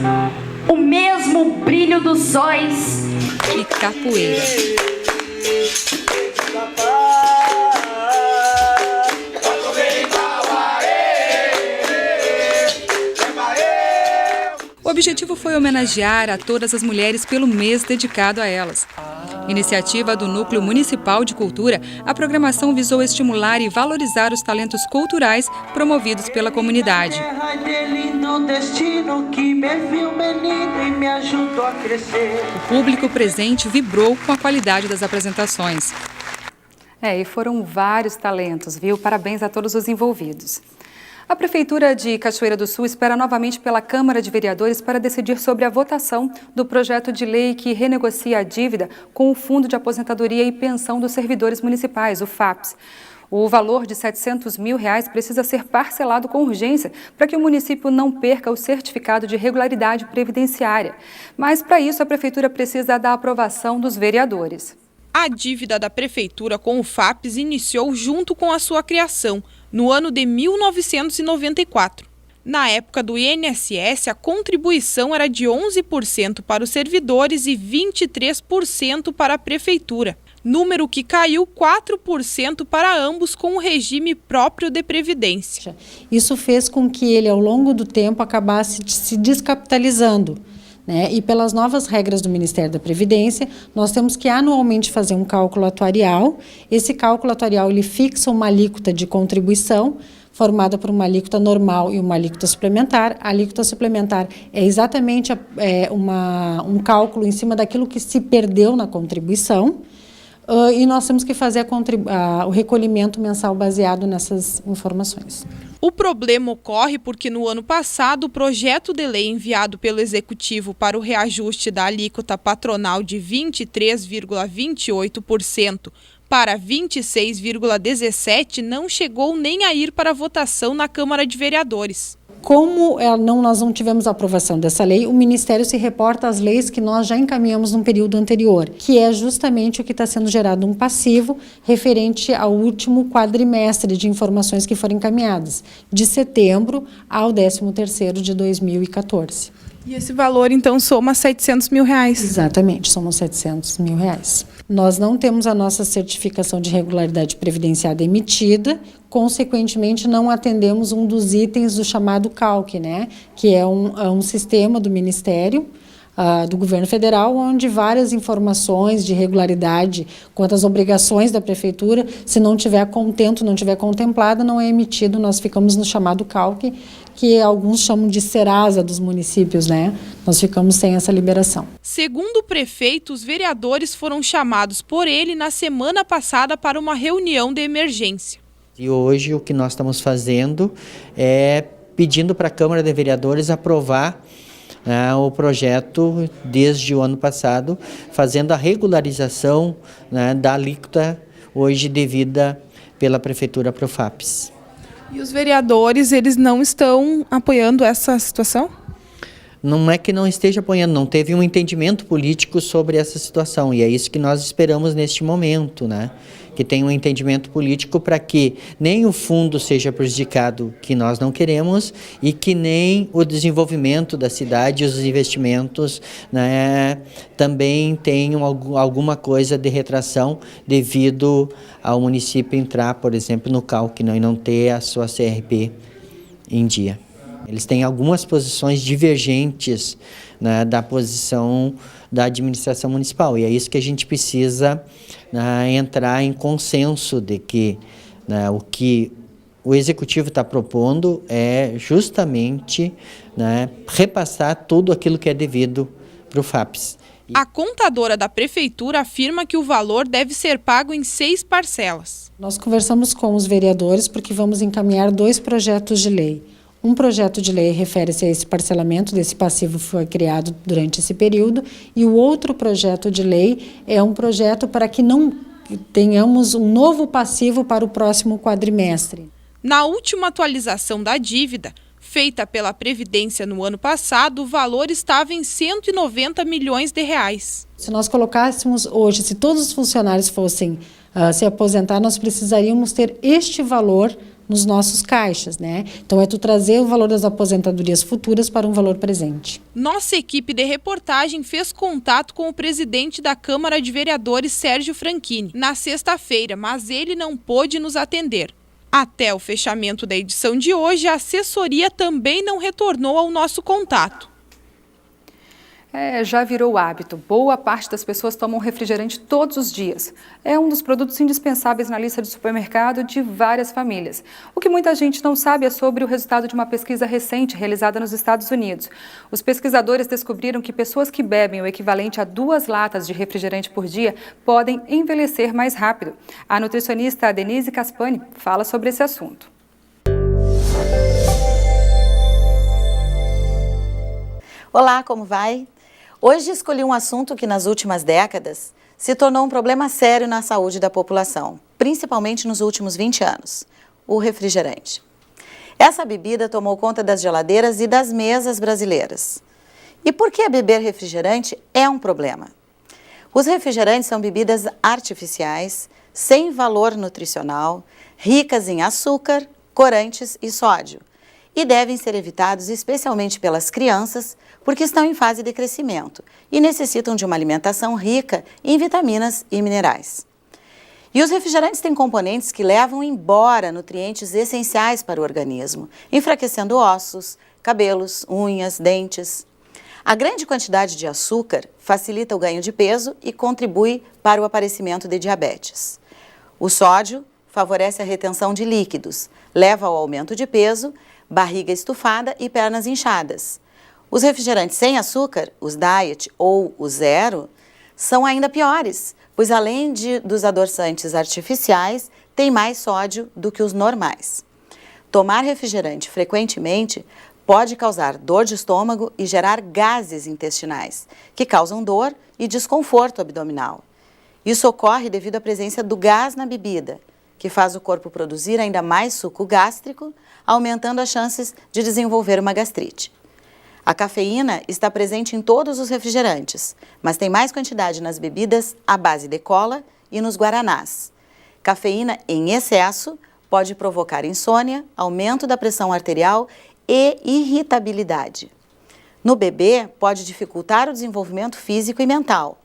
o mesmo brilho dos sóis e capoeira. O objetivo foi homenagear a todas as mulheres pelo mês dedicado a elas. Iniciativa do Núcleo Municipal de Cultura, a programação visou estimular e valorizar os talentos culturais promovidos pela comunidade. O público presente vibrou com a qualidade das apresentações. E foram vários talentos, viu? Parabéns a todos os envolvidos. A Prefeitura de Cachoeira do Sul espera novamente pela Câmara de Vereadores para decidir sobre a votação do projeto de lei que renegocia a dívida com o Fundo de Aposentadoria e Pensão dos Servidores Municipais, o FAPES. O valor de R$ 700 mil precisa ser parcelado com urgência para que o município não perca o certificado de regularidade previdenciária. Mas, para isso, a Prefeitura precisa da aprovação dos vereadores. A dívida da Prefeitura com o FAPES iniciou junto com a sua criação, no ano de 1994. Na época do INSS, a contribuição era de 11% para os servidores e 23% para a Prefeitura, número que caiu 4% para ambos com o regime próprio de previdência. Isso fez com que ele, ao longo do tempo, acabasse se descapitalizando. E pelas novas regras do Ministério da Previdência, nós temos que anualmente fazer um cálculo atuarial. Esse cálculo atuarial ele fixa uma alíquota de contribuição, formada por uma alíquota normal e uma alíquota suplementar. A alíquota suplementar é exatamente um cálculo em cima daquilo que se perdeu na contribuição. E nós temos que fazer o recolhimento mensal baseado nessas informações. O problema ocorre porque no ano passado o projeto de lei enviado pelo Executivo para o reajuste da alíquota patronal de 23,28% para 26,17% não chegou nem a ir para votação na Câmara de Vereadores. Como nós não tivemos a aprovação dessa lei, o Ministério se reporta às leis que nós já encaminhamos num período anterior, que é justamente o que está sendo gerado um passivo referente ao último quadrimestre de informações que foram encaminhadas, de setembro ao 13º de 2014. E esse valor, então, soma R$ 700 mil? Exatamente, soma R$ 700 mil. Nós não temos a nossa certificação de regularidade previdenciária emitida, consequentemente não atendemos um dos itens do chamado CALC, que é um sistema do Ministério, do Governo Federal, onde várias informações de regularidade quanto às obrigações da Prefeitura, se não tiver contento, não tiver contemplada, não é emitido, nós ficamos no chamado CALC, que alguns chamam de Serasa dos municípios, Nós ficamos sem essa liberação. Segundo o prefeito, os vereadores foram chamados por ele na semana passada para uma reunião de emergência. E hoje o que nós estamos fazendo é pedindo para a Câmara de Vereadores aprovar o projeto desde o ano passado, fazendo a regularização da alíquota hoje devida pela Prefeitura para o FAPES. E os vereadores, eles não estão apoiando essa situação? Não é que não esteja apoiando, não teve um entendimento político sobre essa situação, e é isso que nós esperamos neste momento, que tenha um entendimento político para que nem o fundo seja prejudicado, que nós não queremos, e que nem o desenvolvimento da cidade, os investimentos, também tenham alguma coisa de retração devido ao município entrar, por exemplo, no CALC e não ter a sua CRP em dia. Eles têm algumas posições divergentes da posição da administração municipal, e é isso que a gente precisa entrar em consenso de que o que o Executivo está propondo é justamente repassar tudo aquilo que é devido para o FAPES. A contadora da Prefeitura afirma que o valor deve ser pago em 6 parcelas. Nós conversamos com os vereadores porque vamos encaminhar 2 projetos de lei. Um projeto de lei refere-se a esse parcelamento desse passivo que foi criado durante esse período, e o outro projeto de lei é um projeto para que não tenhamos um novo passivo para o próximo quadrimestre. Na última atualização da dívida, feita pela Previdência no ano passado, o valor estava em R$ 190 milhões. Se nós colocássemos hoje, se todos os funcionários fossem se aposentar, nós precisaríamos ter este valor nos nossos caixas, né? Então, é tu trazer o valor das aposentadorias futuras para um valor presente. Nossa equipe de reportagem fez contato com o presidente da Câmara de Vereadores, Sérgio Franchini, na sexta-feira, mas ele não pôde nos atender. Até o fechamento da edição de hoje, a assessoria também não retornou ao nosso contato. Já virou hábito. Boa parte das pessoas tomam refrigerante todos os dias. É um dos produtos indispensáveis na lista de supermercado de várias famílias. O que muita gente não sabe é sobre o resultado de uma pesquisa recente realizada nos Estados Unidos. Os pesquisadores descobriram que pessoas que bebem o equivalente a 2 latas de refrigerante por dia podem envelhecer mais rápido. A nutricionista Denise Caspani fala sobre esse assunto. Olá, como vai? Hoje escolhi um assunto que nas últimas décadas se tornou um problema sério na saúde da população, principalmente nos últimos 20 anos, o refrigerante. Essa bebida tomou conta das geladeiras e das mesas brasileiras. E por que beber refrigerante é um problema? Os refrigerantes são bebidas artificiais, sem valor nutricional, ricas em açúcar, corantes e sódio, e devem ser evitados especialmente pelas crianças, porque estão em fase de crescimento e necessitam de uma alimentação rica em vitaminas e minerais. E os refrigerantes têm componentes que levam embora nutrientes essenciais para o organismo, enfraquecendo ossos, cabelos, unhas, dentes. A grande quantidade de açúcar facilita o ganho de peso e contribui para o aparecimento de diabetes. O sódio favorece a retenção de líquidos, leva ao aumento de peso, barriga estufada e pernas inchadas. Os refrigerantes sem açúcar, os diet ou o zero, são ainda piores, pois além dos adoçantes artificiais, tem mais sódio do que os normais. Tomar refrigerante frequentemente pode causar dor de estômago e gerar gases intestinais, que causam dor e desconforto abdominal. Isso ocorre devido à presença do gás na bebida, que faz o corpo produzir ainda mais suco gástrico, aumentando as chances de desenvolver uma gastrite. A cafeína está presente em todos os refrigerantes, mas tem mais quantidade nas bebidas à base de cola e nos guaranás. Cafeína em excesso pode provocar insônia, aumento da pressão arterial e irritabilidade. No bebê, pode dificultar o desenvolvimento físico e mental.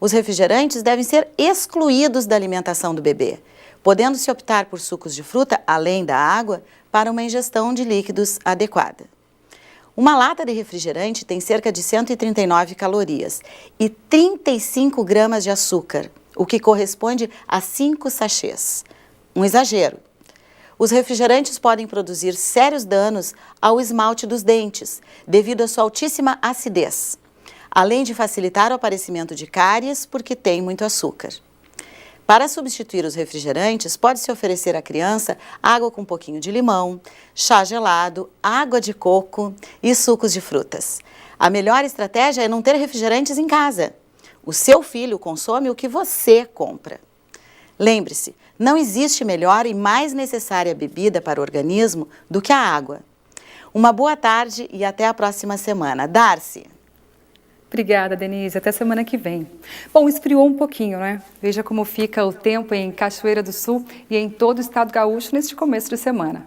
Os refrigerantes devem ser excluídos da alimentação do bebê, podendo-se optar por sucos de fruta, além da água, para uma ingestão de líquidos adequada. Uma lata de refrigerante tem cerca de 139 calorias e 35 gramas de açúcar, o que corresponde a 5 sachês. Um exagero. Os refrigerantes podem produzir sérios danos ao esmalte dos dentes, devido à sua altíssima acidez, além de facilitar o aparecimento de cáries porque tem muito açúcar. Para substituir os refrigerantes, pode-se oferecer à criança água com um pouquinho de limão, chá gelado, água de coco e sucos de frutas. A melhor estratégia é não ter refrigerantes em casa. O seu filho consome o que você compra. Lembre-se, não existe melhor e mais necessária bebida para o organismo do que a água. Uma boa tarde e até a próxima semana. Darcy. Obrigada, Denise. Até semana que vem. Bom, esfriou um pouquinho, né? Veja como fica o tempo em Cachoeira do Sul e em todo o estado gaúcho neste começo de semana.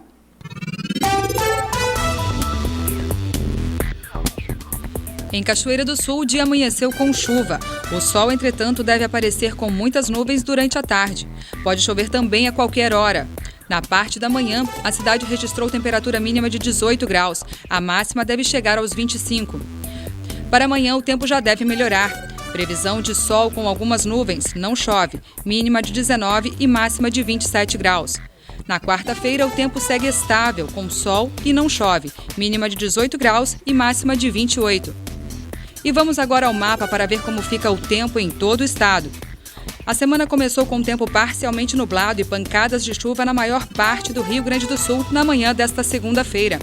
Em Cachoeira do Sul, o dia amanheceu com chuva. O sol, entretanto, deve aparecer com muitas nuvens durante a tarde. Pode chover também a qualquer hora. Na parte da manhã, a cidade registrou temperatura mínima de 18 graus. A máxima deve chegar aos 25. Para amanhã, o tempo já deve melhorar. Previsão de sol com algumas nuvens, não chove. Mínima de 19 e máxima de 27 graus. Na quarta-feira, o tempo segue estável, com sol e não chove. Mínima de 18 graus e máxima de 28. E vamos agora ao mapa para ver como fica o tempo em todo o estado. A semana começou com tempo parcialmente nublado e pancadas de chuva na maior parte do Rio Grande do Sul na manhã desta segunda-feira.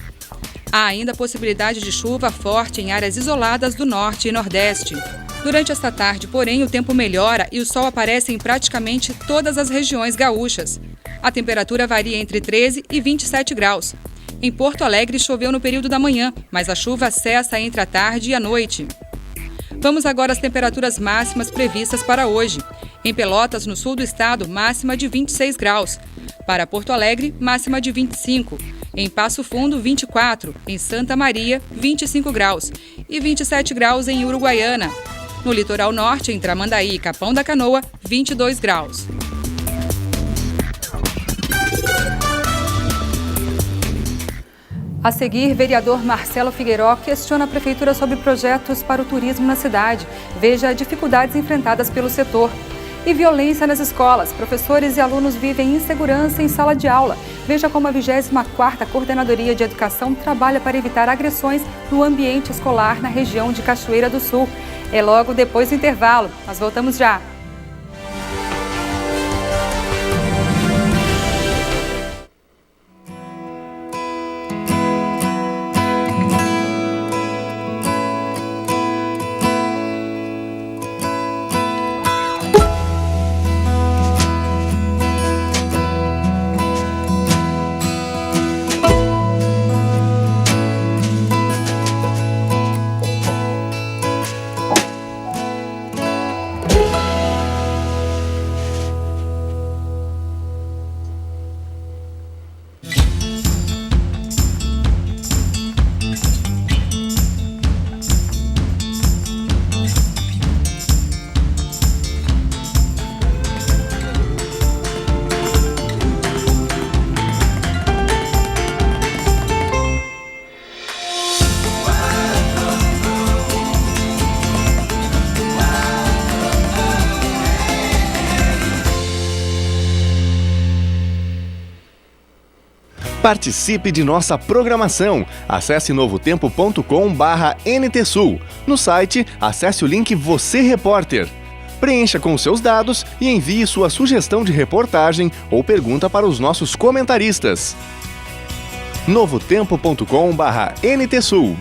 Há ainda possibilidade de chuva forte em áreas isoladas do norte e nordeste. Durante esta tarde, porém, o tempo melhora e o sol aparece em praticamente todas as regiões gaúchas. A temperatura varia entre 13 e 27 graus. Em Porto Alegre, choveu no período da manhã, mas a chuva cessa entre a tarde e a noite. Vamos agora às temperaturas máximas previstas para hoje. Em Pelotas, no sul do estado, máxima de 26 graus. Para Porto Alegre, máxima de 25. Em Passo Fundo, 24. Em Santa Maria, 25 graus. E 27 graus em Uruguaiana. No litoral norte, em Tramandaí e Capão da Canoa, 22 graus. A seguir, vereador Marcelo Figueiró questiona a prefeitura sobre projetos para o turismo na cidade. Veja dificuldades enfrentadas pelo setor. E violência nas escolas. Professores e alunos vivem insegurança em sala de aula. Veja como a 24ª Coordenadoria de Educação trabalha para evitar agressões no ambiente escolar na região de Cachoeira do Sul. É logo depois do intervalo. Nós voltamos já. Participe de nossa programação. Acesse novotempo.com/NTSul. No site, acesse o link Você Repórter. Preencha com seus dados e envie sua sugestão de reportagem ou pergunta para os nossos comentaristas. novotempo.com/NTSul.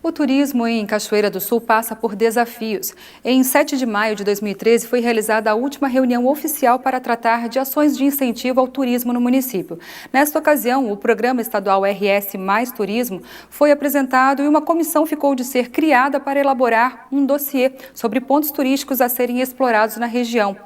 O turismo em Cachoeira do Sul passa por desafios. Em 7 de maio de 2013 foi realizada a última reunião oficial para tratar de ações de incentivo ao turismo no município. Nesta ocasião, o programa estadual RS Mais Turismo foi apresentado e uma comissão ficou de ser criada para elaborar um dossiê sobre pontos turísticos a serem explorados na região.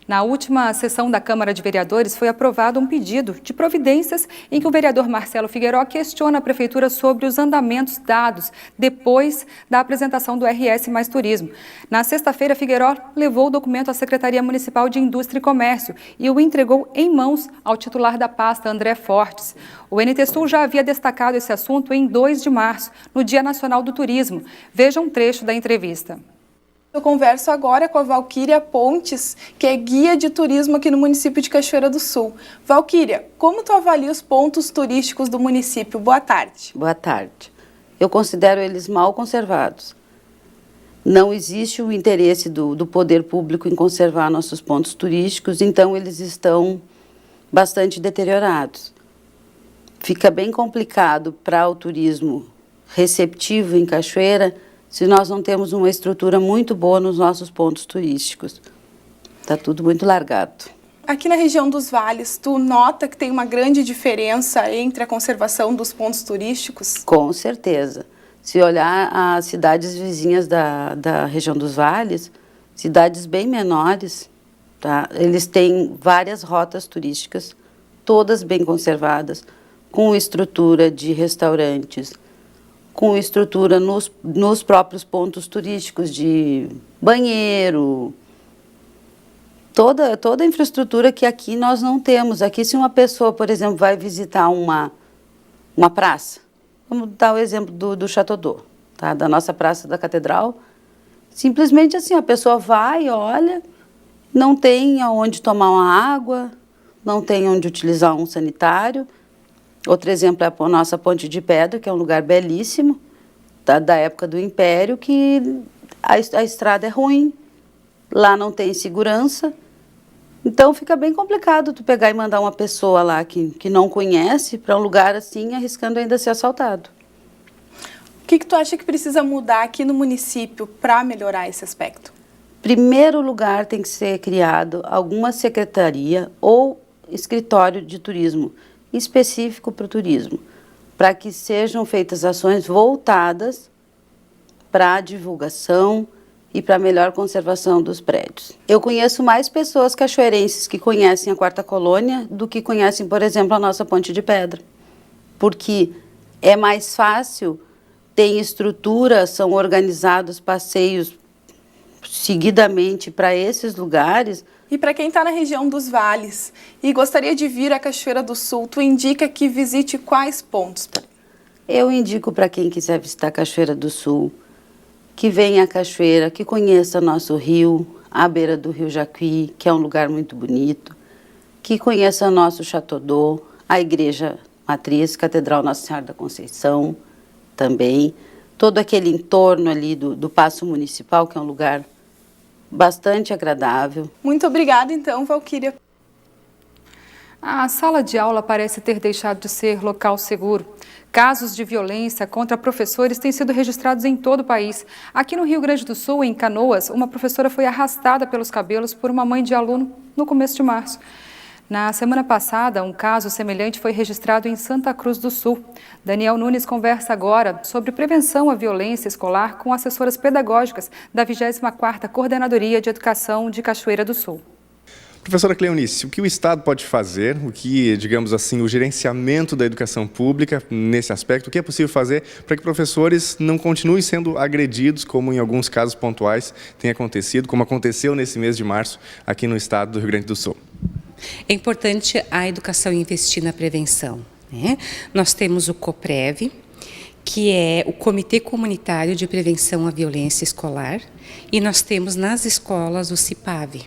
Na última sessão da Câmara de Vereadores foi aprovado um pedido de providências em que o vereador Marcelo Figueiró questiona a Prefeitura sobre os andamentos dados depois da apresentação do RS Mais Turismo. Na sexta-feira, Figueiró levou o documento à Secretaria Municipal de Indústria e Comércio e o entregou em mãos ao titular da pasta, André Fortes. O NTSul já havia destacado esse assunto em 2 de março, no Dia Nacional do Turismo. Veja um trecho da entrevista. Eu converso agora com a Valquíria Pontes, que é guia de turismo aqui no município de Cachoeira do Sul. Valquíria, como tu avalia os pontos turísticos do município? Boa tarde. Boa tarde. Eu considero eles mal conservados. Não existe o interesse do poder público em conservar nossos pontos turísticos, então eles estão bastante deteriorados. Fica bem complicado para o turismo receptivo em Cachoeira se nós não temos uma estrutura muito boa nos nossos pontos turísticos. Está tudo muito largado. Aqui na região dos vales, tu nota que tem uma grande diferença entre a conservação dos pontos turísticos? Com certeza. Se olhar as cidades vizinhas da região dos vales, cidades bem menores, tá? Eles têm várias rotas turísticas, todas bem conservadas, com estrutura de restaurantes, com estrutura nos próprios pontos turísticos de banheiro, toda a infraestrutura que aqui nós não temos. Aqui, se uma pessoa, por exemplo, vai visitar uma praça, vamos dar o exemplo do Chateau d'Eau, tá? Da nossa Praça da Catedral, simplesmente assim, a pessoa vai, olha, não tem onde tomar uma água, não tem onde utilizar um sanitário. Outro exemplo é a nossa Ponte de Pedra, que é um lugar belíssimo, da época do Império, que a estrada é ruim, lá não tem segurança, então fica bem complicado tu pegar e mandar uma pessoa lá que não conhece para um lugar assim, arriscando ainda ser assaltado. O que tu acha que precisa mudar aqui no município para melhorar esse aspecto? Primeiro lugar, tem que ser criado alguma secretaria ou escritório de turismo específico para o turismo, para que sejam feitas ações voltadas para a divulgação e para a melhor conservação dos prédios. Eu conheço mais pessoas cachoeirenses que conhecem a Quarta Colônia do que conhecem, por exemplo, a nossa Ponte de Pedra, porque é mais fácil, tem estrutura, são organizados passeios seguidamente para esses lugares. E para quem está na região dos vales e gostaria de vir à Cachoeira do Sul, tu indica que visite quais pontos? Eu indico para quem quiser visitar a Cachoeira do Sul, que venha à cachoeira, que conheça nosso rio, à beira do rio Jacuí, que é um lugar muito bonito, que conheça nosso Chateau d'Eau, a Igreja Matriz, Catedral Nossa Senhora da Conceição também, todo aquele entorno ali do Paço Municipal, que é um lugar bastante agradável. Muito obrigada, então, Valquíria. A sala de aula parece ter deixado de ser local seguro. Casos de violência contra professores têm sido registrados em todo o país. Aqui no Rio Grande do Sul, em Canoas, uma professora foi arrastada pelos cabelos por uma mãe de aluno no começo de março. Na semana passada, um caso semelhante foi registrado em Santa Cruz do Sul. Daniel Nunes conversa agora sobre prevenção à violência escolar com assessoras pedagógicas da 24ª Coordenadoria de Educação de Cachoeira do Sul. Professora Cleonice, o que o Estado pode fazer, o que, digamos assim, o gerenciamento da educação pública nesse aspecto, o que é possível fazer para que professores não continuem sendo agredidos, como em alguns casos pontuais tem acontecido, como aconteceu nesse mês de março aqui no estado do Rio Grande do Sul? É importante a educação investir na prevenção, né? Nós temos o COPREV, que é o Comitê Comunitário de Prevenção à Violência Escolar, e nós temos nas escolas o CIPAV.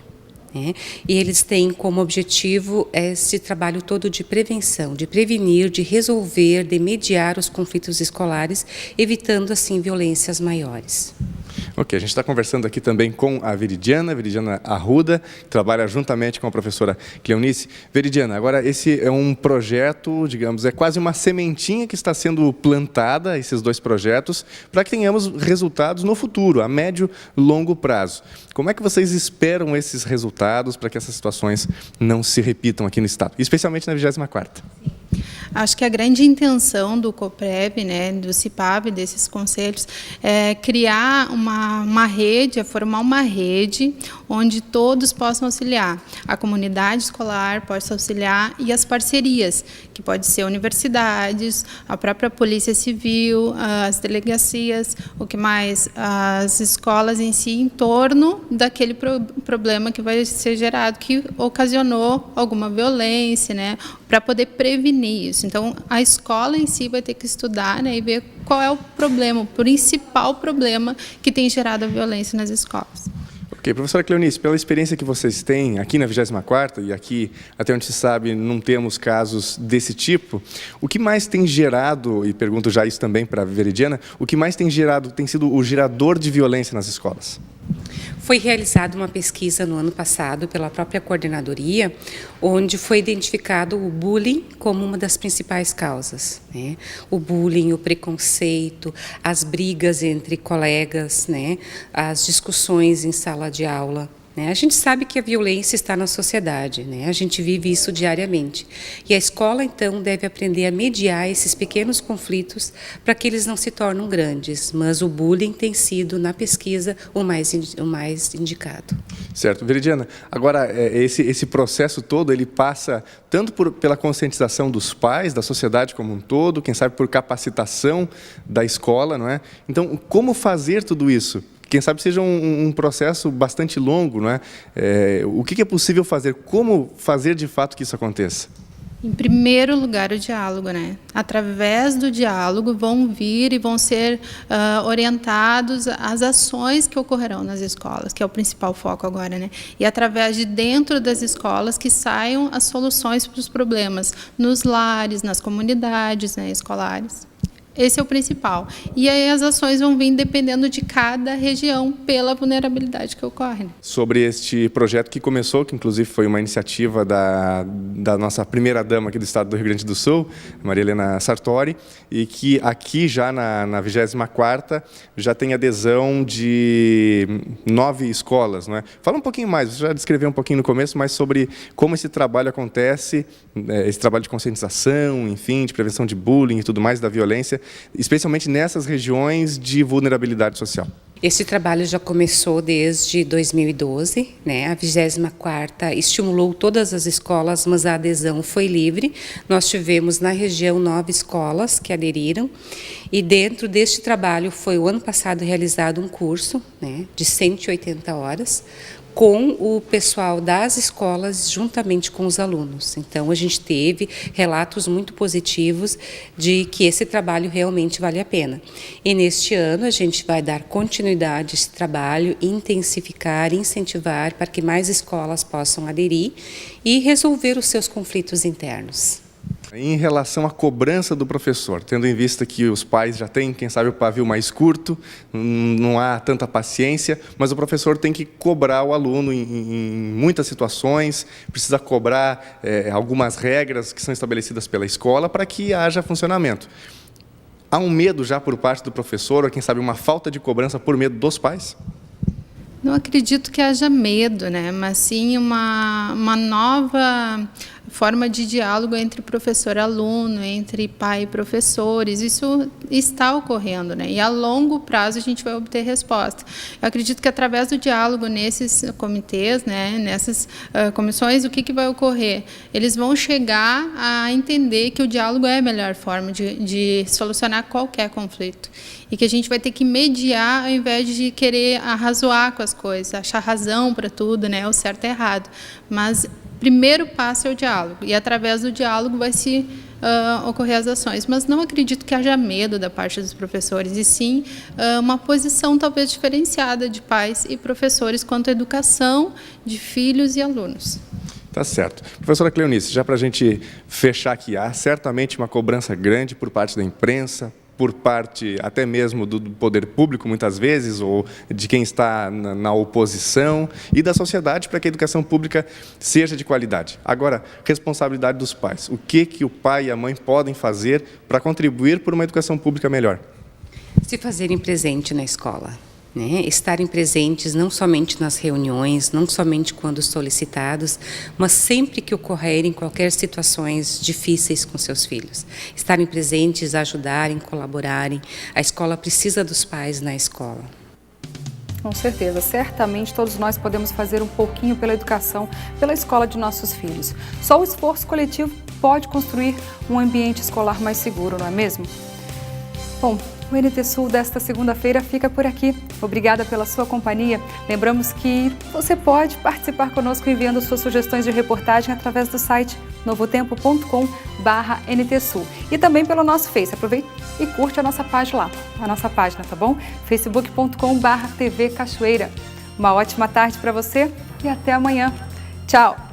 E eles têm como objetivo esse trabalho todo de prevenção, de prevenir, de resolver, de mediar os conflitos escolares, evitando assim violências maiores. Ok, a gente está conversando aqui também com a Veridiana Arruda, que trabalha juntamente com a professora Cleonice. Veridiana, agora esse é um projeto, digamos, é quase uma sementinha que está sendo plantada, esses dois projetos, para que tenhamos resultados no futuro, a médio e longo prazo. Como é que vocês esperam esses resultados para que essas situações não se repitam aqui no estado, especialmente na 24ª? Acho que a grande intenção do COPREV, né, do CIPAV, desses conselhos, é criar uma rede, é formar uma rede onde todos possam auxiliar. A comunidade escolar possa auxiliar e as parcerias, que pode ser universidades, a própria Polícia Civil, as delegacias, o que mais, as escolas em si, em torno daquele problema que vai ser gerado, que ocasionou alguma violência, né, para poder prevenir isso. Então, a escola em si vai ter que estudar, né, e ver qual é o problema, o principal problema que tem gerado a violência nas escolas. Ok, professora Cleonice, pela experiência que vocês têm aqui na 24ª, e aqui, até onde se sabe, não temos casos desse tipo, o que mais tem gerado, e pergunto já isso também para a Veridiana, o que mais tem gerado, tem sido o gerador de violência nas escolas? Foi realizada uma pesquisa no ano passado pela própria coordenadoria, onde foi identificado o bullying como uma das principais causas, né? O bullying, o preconceito, as brigas entre colegas, né? As discussões em sala de aula. A gente sabe que a violência está na sociedade, né? A gente vive isso diariamente. E a escola, então, deve aprender a mediar esses pequenos conflitos para que eles não se tornem grandes. Mas o bullying tem sido, na pesquisa, o mais indicado. Certo. Veridiana, agora, esse processo todo, ele passa tanto pela conscientização dos pais, da sociedade como um todo, quem sabe por capacitação da escola, não é? Então, como fazer tudo isso? Quem sabe seja um processo bastante longo, não é? O que é possível fazer? Como fazer de fato que isso aconteça? Em primeiro lugar, o diálogo, né? Através do diálogo vão vir e vão ser orientados as ações que ocorrerão nas escolas, que é o principal foco agora, né? E através de dentro das escolas que saiam as soluções para os problemas nos lares, nas comunidades, né, escolares. Esse é o principal. E aí as ações vão vir dependendo de cada região pela vulnerabilidade que ocorre. Né? Sobre este projeto que começou, que inclusive foi uma iniciativa da nossa primeira-dama aqui do estado do Rio Grande do Sul, Maria Helena Sartori, e que aqui já na 24ª já tem adesão de 9 escolas. Não é? Fala um pouquinho mais, você já descreveu um pouquinho no começo, mas sobre como esse trabalho acontece, esse trabalho de conscientização, enfim, de prevenção de bullying e tudo mais, da violência, especialmente nessas regiões de vulnerabilidade social. Esse trabalho já começou desde 2012, né? A 24ª estimulou todas as escolas, mas a adesão foi livre. Nós tivemos na região 9 escolas que aderiram e dentro deste trabalho foi o ano passado realizado um curso, né, de 180 horas, com o pessoal das escolas, juntamente com os alunos. Então, a gente teve relatos muito positivos de que esse trabalho realmente vale a pena. E neste ano, a gente vai dar continuidade a esse trabalho, intensificar, incentivar para que mais escolas possam aderir e resolver os seus conflitos internos. Em relação à cobrança do professor, tendo em vista que os pais já têm, quem sabe, o pavio mais curto, não há tanta paciência, mas o professor tem que cobrar o aluno em muitas situações, precisa cobrar algumas regras que são estabelecidas pela escola para que haja funcionamento. Há um medo já por parte do professor, ou quem sabe uma falta de cobrança por medo dos pais? Não acredito que haja medo, né? Mas sim uma nova forma de diálogo entre professor e aluno, entre pai e professores. Isso está ocorrendo, né? E a longo prazo a gente vai obter resposta. Eu acredito que através do diálogo nesses comitês, né, nessas comissões, o que vai ocorrer? Eles vão chegar a entender que o diálogo é a melhor forma de solucionar qualquer conflito. E que a gente vai ter que mediar ao invés de querer arrazoar com as coisas, achar razão para tudo, né, o certo e errado. Mas primeiro passo é o diálogo, e através do diálogo vai se ocorrer as ações. Mas não acredito que haja medo da parte dos professores, e sim uma posição talvez diferenciada de pais e professores quanto à educação de filhos e alunos. Tá certo. Professora Cleonice, já para a gente fechar aqui, há certamente uma cobrança grande por parte da imprensa, por parte até mesmo do poder público, muitas vezes, ou de quem está na oposição, e da sociedade para que a educação pública seja de qualidade. Agora, responsabilidade dos pais. O que o pai e a mãe podem fazer para contribuir por uma educação pública melhor? Se fazerem presente na escola. Né? Estarem presentes não somente nas reuniões, não somente quando solicitados, mas sempre que ocorrerem qualquer situações difíceis com seus filhos. Estarem presentes, ajudarem, colaborarem. A escola precisa dos pais na escola. Com certeza, certamente todos nós podemos fazer um pouquinho pela educação, pela escola de nossos filhos. Só o esforço coletivo pode construir um ambiente escolar mais seguro, não é mesmo? Bom, o NT Sul desta segunda-feira fica por aqui. Obrigada pela sua companhia. Lembramos que você pode participar conosco enviando suas sugestões de reportagem através do site novotempo.com/NTSul e também pelo nosso Face. Aproveite e curte a nossa página lá, tá bom? facebook.com/TV Cachoeira. Uma ótima tarde para você e até amanhã. Tchau!